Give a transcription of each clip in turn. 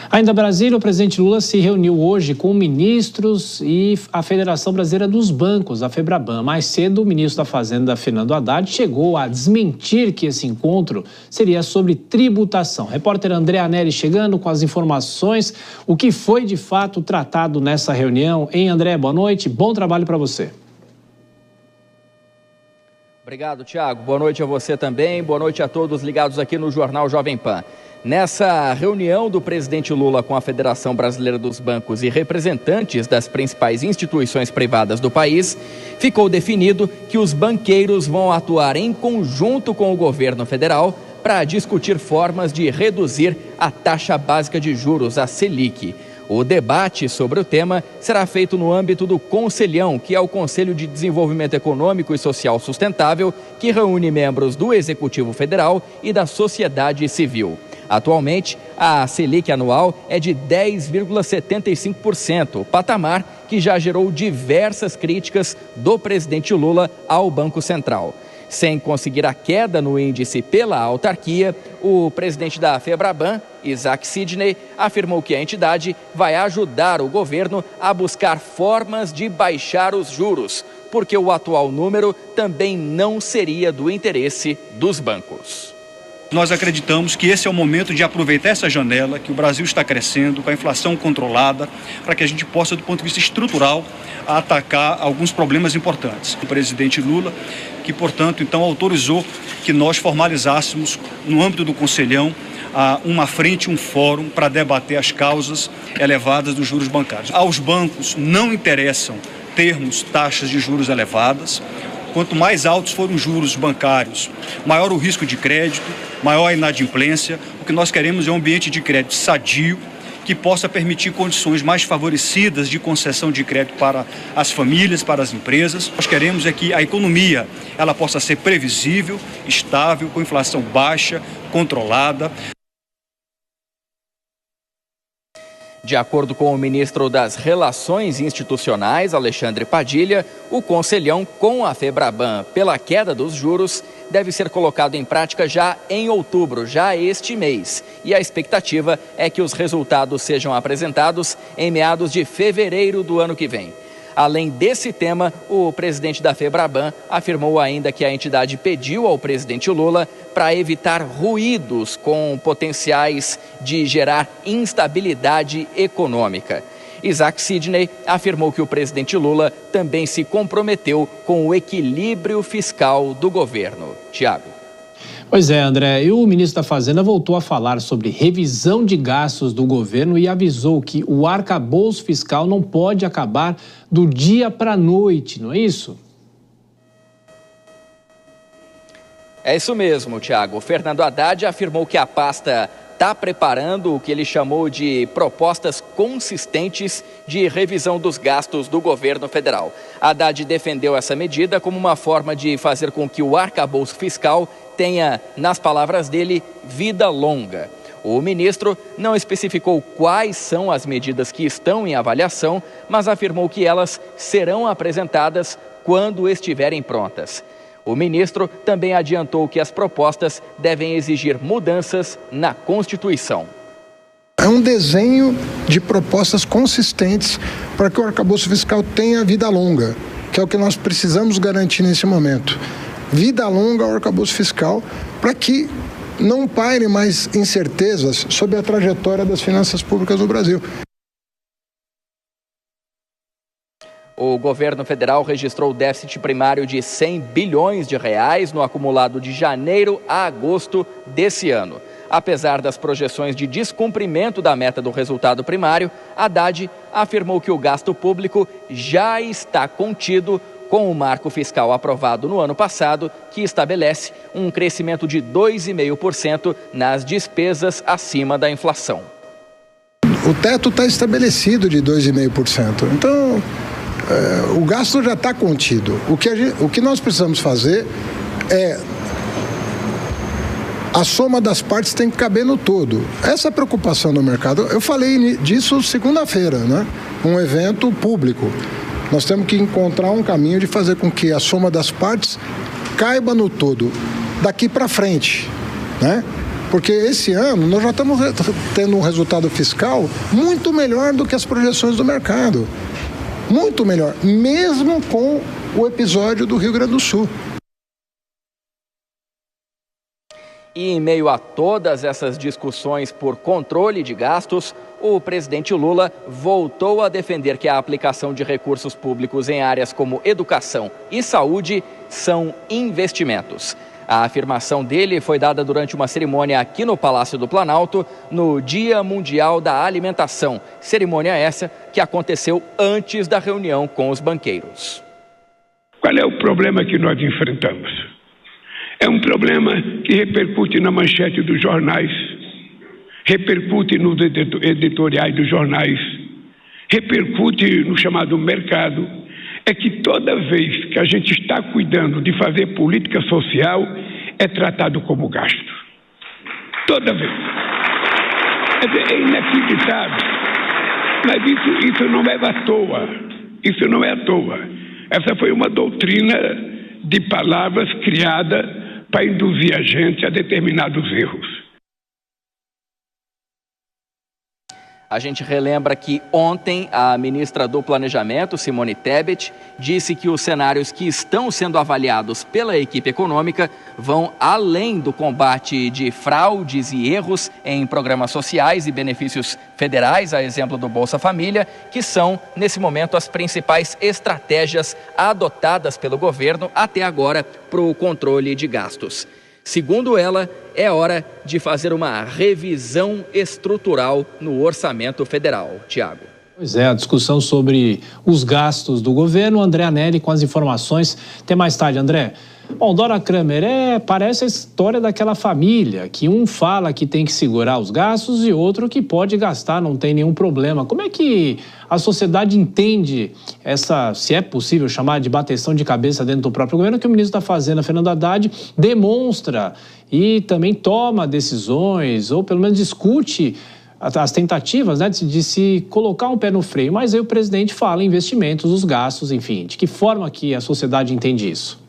Ainda em Brasília, o presidente Lula se reuniu hoje com ministros e a Federação Brasileira dos Bancos, a FEBRABAN. Mais cedo, o ministro da Fazenda, Fernando Haddad, chegou a desmentir que esse encontro seria sobre tributação. Repórter André Anelli chegando com as informações. O que foi de fato tratado nessa reunião? Hein, André? Boa noite. Bom trabalho para você. Obrigado, Thiago. Boa noite a você também. Boa noite a todos ligados aqui no Jornal Jovem Pan. Nessa reunião do presidente Lula com a Federação Brasileira dos Bancos e representantes das principais instituições privadas do país, ficou definido que os banqueiros vão atuar em conjunto com o governo federal para discutir formas de reduzir a taxa básica de juros, a Selic. O debate sobre o tema será feito no âmbito do Conselhão, que é o Conselho de Desenvolvimento Econômico e Social Sustentável, que reúne membros do Executivo Federal e da sociedade civil. Atualmente, a Selic anual é de 10,75%, patamar que já gerou diversas críticas do presidente Lula ao Banco Central. Sem conseguir a queda no índice pela autarquia, o presidente da FEBRABAN, Isaac Sidney, afirmou que a entidade vai ajudar o governo a buscar formas de baixar os juros, porque o atual número também não seria do interesse dos bancos. Nós acreditamos que esse é o momento de aproveitar essa janela, que o Brasil está crescendo, com a inflação controlada, para que a gente possa, do ponto de vista estrutural, atacar alguns problemas importantes. O presidente Lula, que, portanto, então autorizou que nós formalizássemos, no âmbito do Conselhão, uma frente, um fórum para debater as causas elevadas dos juros bancários. Aos bancos não interessam termos taxas de juros elevadas. Quanto mais altos forem os juros bancários, maior o risco de crédito, maior a inadimplência. O que nós queremos é um ambiente de crédito sadio, que possa permitir condições mais favorecidas de concessão de crédito para as famílias, para as empresas. Nós queremos é que a economia ela possa ser previsível, estável, com inflação baixa, controlada. De acordo com o ministro das Relações Institucionais, Alexandre Padilha, o Conselhão com a FEBRABAN pela queda dos juros deve ser colocado em prática já em outubro, já este mês. E a expectativa é que os resultados sejam apresentados em meados de fevereiro do ano que vem. Além desse tema, o presidente da FEBRABAN afirmou ainda que a entidade pediu ao presidente Lula para evitar ruídos com potenciais de gerar instabilidade econômica. Isaac Sidney afirmou que o presidente Lula também se comprometeu com o equilíbrio fiscal do governo. Tiago. Pois é, André, e o ministro da Fazenda voltou a falar sobre revisão de gastos do governo e avisou que o arcabouço fiscal não pode acabar do dia para a noite, não é isso? É isso mesmo, Tiago. Fernando Haddad afirmou que a pasta está preparando o que ele chamou de propostas consistentes de revisão dos gastos do governo federal. Haddad defendeu essa medida como uma forma de fazer com que o arcabouço fiscal tenha, nas palavras dele, vida longa. O ministro não especificou quais são as medidas que estão em avaliação, mas afirmou que elas serão apresentadas quando estiverem prontas. O ministro também adiantou que as propostas devem exigir mudanças na Constituição. É um desenho de propostas consistentes para que o arcabouço fiscal tenha vida longa, que é o que nós precisamos garantir nesse momento. Vida longa ao arcabouço fiscal, para que não pairem mais incertezas sobre a trajetória das finanças públicas no Brasil. O governo federal registrou déficit primário de 100 bilhões de reais no acumulado de janeiro a agosto desse ano. Apesar das projeções de descumprimento da meta do resultado primário, Haddad afirmou que o gasto público já está contido com o marco fiscal aprovado no ano passado, que estabelece um crescimento de 2,5% nas despesas acima da inflação. O teto está estabelecido de 2,5%. Então, o gasto já está contido. O que nós precisamos fazer é a soma das partes tem que caber no todo. Essa preocupação no mercado, eu falei disso segunda-feira, né? Um evento público. Nós temos que encontrar um caminho de fazer com que a soma das partes caiba no todo, daqui para frente, né? Porque esse ano nós já estamos tendo um resultado fiscal muito melhor do que as projeções do mercado. Muito melhor, mesmo com o episódio do Rio Grande do Sul. E em meio a todas essas discussões por controle de gastos, o presidente Lula voltou a defender que a aplicação de recursos públicos em áreas como educação e saúde são investimentos. A afirmação dele foi dada durante uma cerimônia aqui no Palácio do Planalto, no Dia Mundial da Alimentação. Cerimônia essa que aconteceu antes da reunião com os banqueiros. Qual é o problema que nós enfrentamos? É um problema que repercute na manchete dos jornais, repercute nos editoriais dos jornais, repercute no chamado mercado. É que toda vez que a gente está cuidando de fazer política social, é tratado como gasto. Toda vez. É inacreditável. Mas isso não é à toa. Isso não é à toa. Essa foi uma doutrina de palavras criada para induzir a gente a determinados erros. A gente relembra que ontem a ministra do Planejamento, Simone Tebet, disse que os cenários que estão sendo avaliados pela equipe econômica vão além do combate de fraudes e erros em programas sociais e benefícios federais, a exemplo do Bolsa Família, que são, nesse momento, as principais estratégias adotadas pelo governo até agora para o controle de gastos. Segundo ela, é hora de fazer uma revisão estrutural no orçamento federal. Tiago. Pois é, a discussão sobre os gastos do governo. André Anelli com as informações. Até mais tarde, André. Bom, Dora Kramer, parece a história daquela família que um fala que tem que segurar os gastos e outro que pode gastar, não tem nenhum problema. Como é que a sociedade entende essa, se é possível chamar de bateção de cabeça dentro do próprio governo, que o ministro da Fazenda, Fernando Haddad, demonstra e também toma decisões, ou pelo menos discute as tentativas, né, de se colocar um pé no freio, mas aí o presidente fala em investimentos, os gastos, enfim. De que forma que a sociedade entende isso?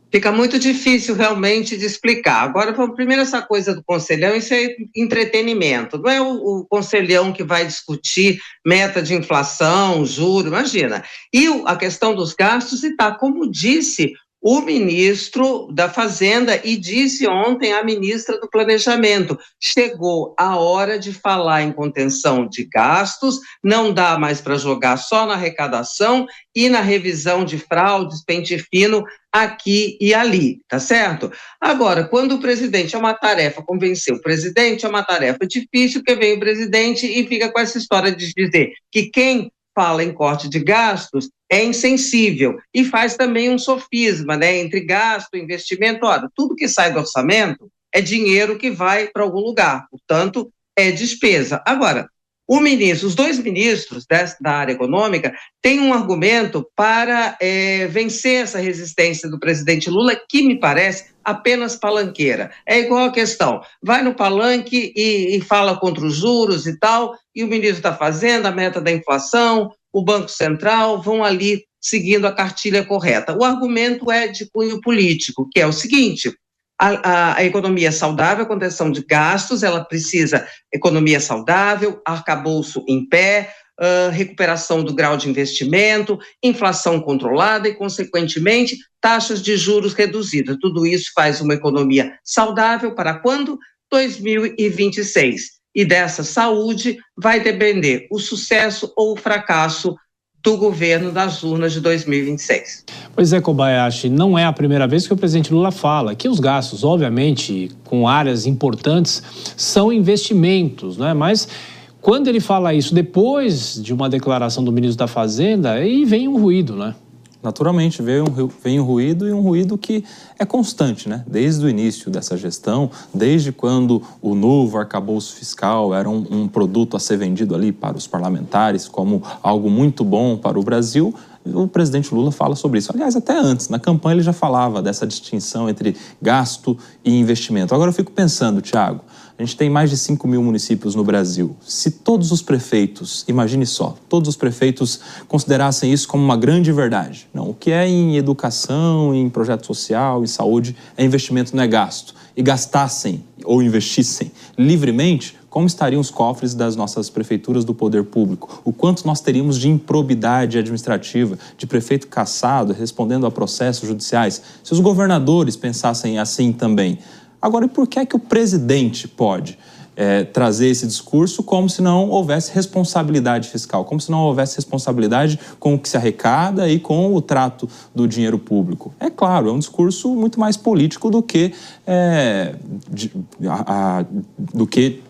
Fica muito difícil realmente de explicar. Agora, primeiro essa coisa do conselhão, isso é entretenimento. Não é o conselhão que vai discutir meta de inflação, juro, imagina. E a questão dos gastos está, como disse o ministro da Fazenda e disse ontem a ministra do Planejamento, chegou a hora de falar em contenção de gastos, não dá mais para jogar só na arrecadação e na revisão de fraudes, pente fino, aqui e ali, tá certo? Agora, quando o presidente é uma tarefa, convencer o presidente é uma tarefa difícil, porque vem o presidente e fica com essa história de dizer que quem fala em corte de gastos é insensível e faz também um sofisma, né, entre gasto e investimento. Olha, tudo que sai do orçamento é dinheiro que vai para algum lugar, portanto, é despesa. Agora, os dois ministros da área econômica têm um argumento para vencer essa resistência do presidente Lula, que me parece apenas palanqueira. É igual a questão, vai no palanque e fala contra os juros e tal, e o ministro da Fazenda, a meta da inflação, o Banco Central vão ali seguindo a cartilha correta. O argumento é de cunho político, que é o seguinte: a economia saudável, a contenção de gastos, ela precisa economia saudável, arcabouço em pé, recuperação do grau de investimento, inflação controlada e, consequentemente, taxas de juros reduzidas. Tudo isso faz uma economia saudável para quando? 2026. E dessa saúde vai depender o sucesso ou o fracasso do governo das urnas de 2026. Pois é, Kobayashi, não é a primeira vez que o presidente Lula fala que os gastos, obviamente, com áreas importantes, são investimentos, né? Mas quando ele fala isso depois de uma declaração do ministro da Fazenda, aí vem um ruído, né? Naturalmente, vem um ruído, e um ruído que é constante, né? Desde o início dessa gestão, desde quando o novo arcabouço fiscal era um produto a ser vendido ali para os parlamentares como algo muito bom para o Brasil, o presidente Lula fala sobre isso. Aliás, até antes, na campanha ele já falava dessa distinção entre gasto e investimento. Agora eu fico pensando, Tiago, A gente tem mais de 5 mil municípios no Brasil. Se todos os prefeitos, imagine só, todos os prefeitos considerassem isso como uma grande verdade. Não, o que é em educação, em projeto social, em saúde, é investimento, não é gasto. E gastassem ou investissem livremente, como estariam os cofres das nossas prefeituras do poder público? O quanto nós teríamos de improbidade administrativa, de prefeito cassado, respondendo a processos judiciais, se os governadores pensassem assim também. Agora, e por que é que o presidente pode trazer esse discurso como se não houvesse responsabilidade fiscal, como se não houvesse responsabilidade com o que se arrecada e com o trato do dinheiro público? É claro, é um discurso muito mais político do que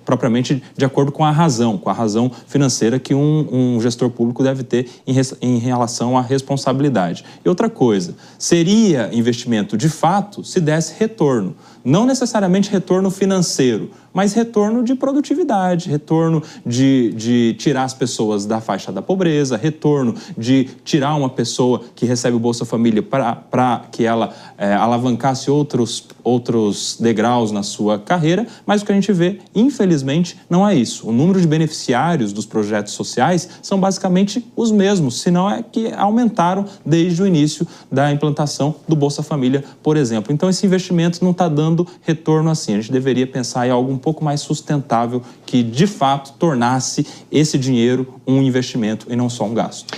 propriamente de acordo com a razão financeira que um gestor público deve ter em relação à responsabilidade. E outra coisa, seria investimento de fato se desse retorno. Não necessariamente retorno financeiro, mas retorno de produtividade, retorno de tirar as pessoas da faixa da pobreza, retorno de tirar uma pessoa que recebe o Bolsa Família para que ela alavancasse outros degraus na sua carreira, mas o que a gente vê, infelizmente, não é isso. O número de beneficiários dos projetos sociais são basicamente os mesmos, se não é que aumentaram desde o início da implantação do Bolsa Família, por exemplo. Então, esse investimento não está dando retorno assim. A gente deveria pensar em algo um pouco mais sustentável que, de fato, tornasse esse dinheiro um investimento e não só um gasto.